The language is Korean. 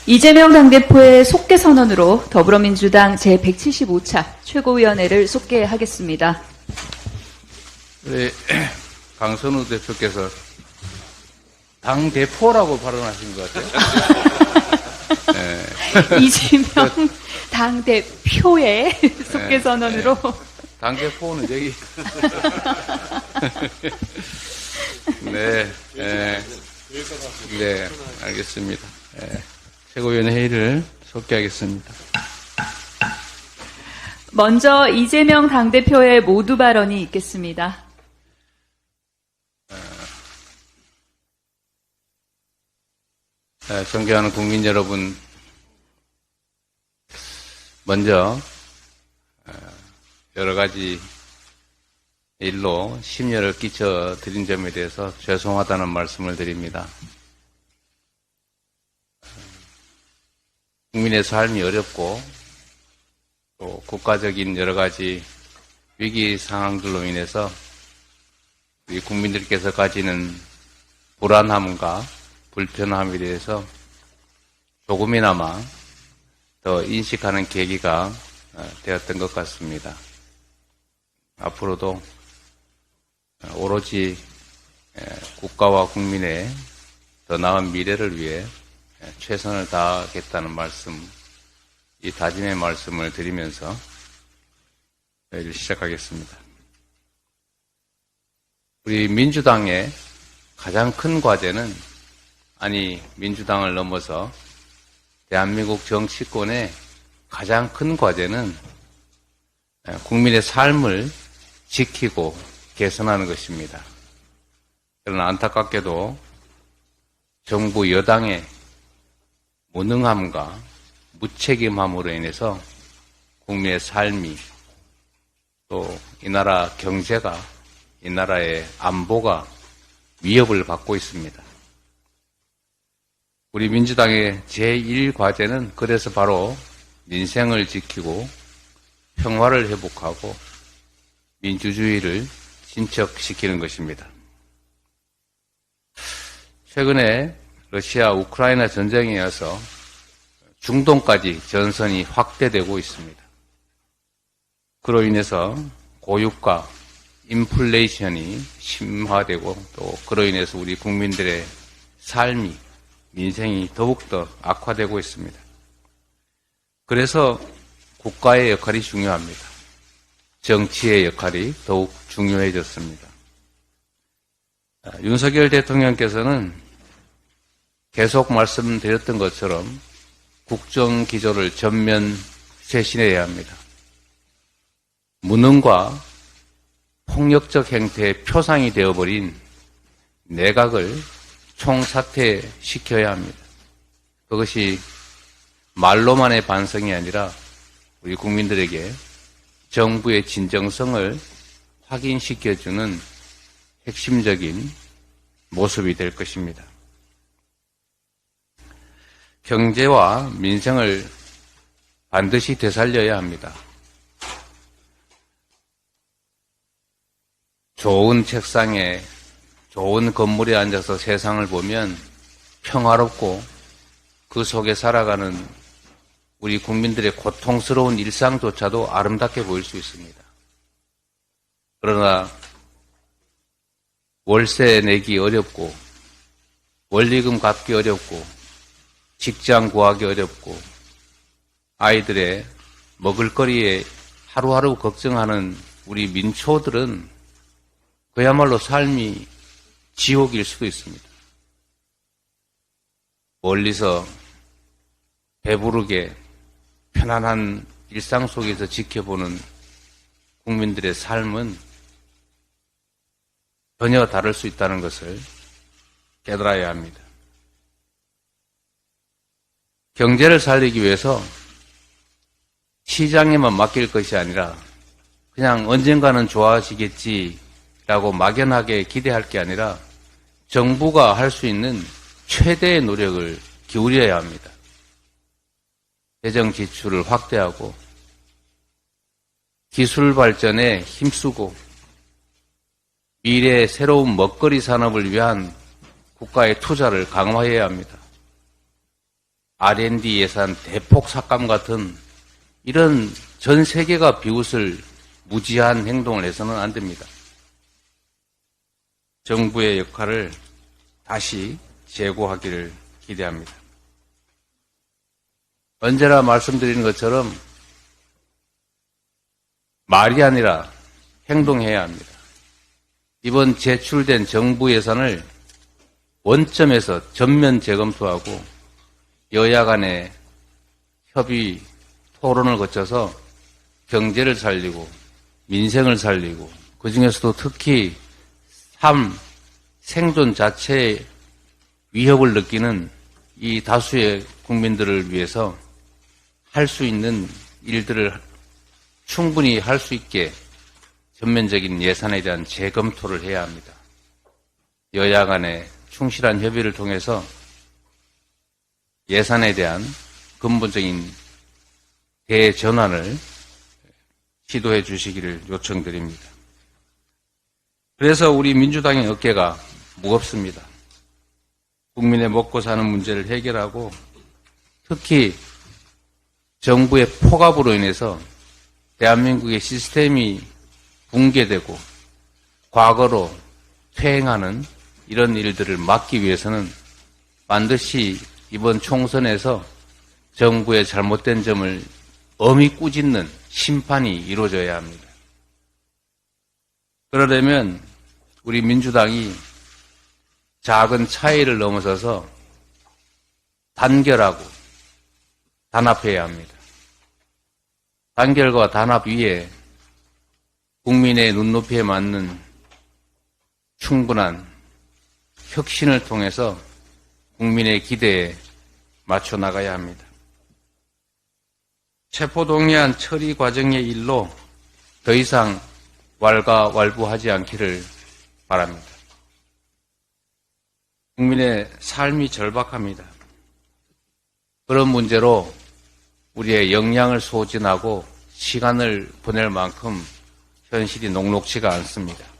이재명 당대표의 속개 선언으로 더불어민주당 제175차 최고위원회를 속개하겠습니다. 네, 강선우 대표께서 당대표라고 발언하신 것 같아요. 네. 이재명 당대표의 속개 선언으로. 당대표는 여기. 네, 알겠습니다. 네, 최고위원회 회의를 속개하겠습니다. 먼저 이재명 당대표의 모두 발언이 있겠습니다. 존경하는 국민 여러분, 먼저 여러 가지 일로 심려를 끼쳐 드린 점에 대해서 죄송하다는 말씀을 드립니다. 국민의 삶이 어렵고 또 국가적인 여러 가지 위기 상황들로 인해서 우리 국민들께서 가지는 불안함과 불편함에 대해서 조금이나마 더 인식하는 계기가 되었던 것 같습니다. 앞으로도 오로지 국가와 국민의 더 나은 미래를 위해 최선을 다하겠다는 말씀, 이 다짐의 말씀을 드리면서 회의를 시작하겠습니다. 우리 민주당의 가장 큰 과제는, 아니 민주당을 넘어서 대한민국 정치권의 가장 큰 과제는 국민의 삶을 지키고 개선하는 것입니다. 그러나 안타깝게도 정부 여당의 무능함과 무책임함으로 인해서 국민의 삶이, 또 이 나라 경제가, 이 나라의 안보가 위협을 받고 있습니다. 우리 민주당의 제1과제는 그래서 바로 민생을 지키고 평화를 회복하고 민주주의를 진척시키는 것입니다. 최근에 러시아 우크라이나 전쟁에 이어서 중동까지 전선이 확대되고 있습니다. 그로 인해서 고유가, 인플레이션이 심화되고, 또 그로 인해서 우리 국민들의 삶이, 민생이 더욱더 악화되고 있습니다. 그래서 국가의 역할이 중요합니다. 정치의 역할이 더욱 중요해졌습니다. 윤석열 대통령께서는 계속 말씀드렸던 것처럼 국정기조를 전면 쇄신해야 합니다. 무능과 폭력적 행태의 표상이 되어버린 내각을 총사퇴시켜야 합니다. 그것이 말로만의 반성이 아니라 우리 국민들에게 정부의 진정성을 확인시켜주는 핵심적인 모습이 될 것입니다. 경제와 민생을 반드시 되살려야 합니다. 좋은 책상에, 좋은 건물에 앉아서 세상을 보면 평화롭고 그 속에 살아가는 우리 국민들의 고통스러운 일상조차도 아름답게 보일 수 있습니다. 그러나 월세 내기 어렵고, 원리금 갚기 어렵고, 직장 구하기 어렵고, 아이들의 먹을거리에 하루하루 걱정하는 우리 민초들은 그야말로 삶이 지옥일 수도 있습니다. 멀리서 배부르게 편안한 일상 속에서 지켜보는 국민들의 삶은 전혀 다를 수 있다는 것을 깨달아야 합니다. 경제를 살리기 위해서 시장에만 맡길 것이 아니라 그냥 언젠가는 좋아지겠지라고 막연하게 기대할 게 아니라 정부가 할 수 있는 최대의 노력을 기울여야 합니다. 재정 지출을 확대하고 기술 발전에 힘쓰고 미래의 새로운 먹거리 산업을 위한 국가의 투자를 강화해야 합니다. R&D 예산 대폭 삭감 같은 이런 전 세계가 비웃을 무지한 행동을 해서는 안 됩니다. 정부의 역할을 다시 재고하기를 기대합니다. 언제나 말씀드리는 것처럼 말이 아니라 행동해야 합니다. 이번 제출된 정부 예산을 원점에서 전면 재검토하고 여야 간의 협의, 토론을 거쳐서 경제를 살리고 민생을 살리고 그중에서도 특히 삶, 생존 자체의 위협을 느끼는 이 다수의 국민들을 위해서 할 수 있는 일들을 충분히 할 수 있게 전면적인 예산에 대한 재검토를 해야 합니다. 여야 간의 충실한 협의를 통해서 예산에 대한 근본적인 대전환을 시도해 주시기를 요청드립니다. 그래서 우리 민주당의 어깨가 무겁습니다. 국민의 먹고 사는 문제를 해결하고 특히 정부의 폭압으로 인해서 대한민국의 시스템이 붕괴되고 과거로 퇴행하는 이런 일들을 막기 위해서는 반드시 이번 총선에서 정부의 잘못된 점을 엄히 꾸짖는 심판이 이루어져야 합니다. 그러려면 우리 민주당이 작은 차이를 넘어서서 단결하고 단합해야 합니다. 단결과 단합 위에 국민의 눈높이에 맞는 충분한 혁신을 통해서 국민의 기대에 맞춰 나가야 합니다. 체포동의안 처리 과정의 일로 더 이상 왈가왈부하지 않기를 바랍니다. 국민의 삶이 절박합니다. 그런 문제로 우리의 역량을 소진하고 시간을 보낼 만큼 현실이 녹록지가 않습니다.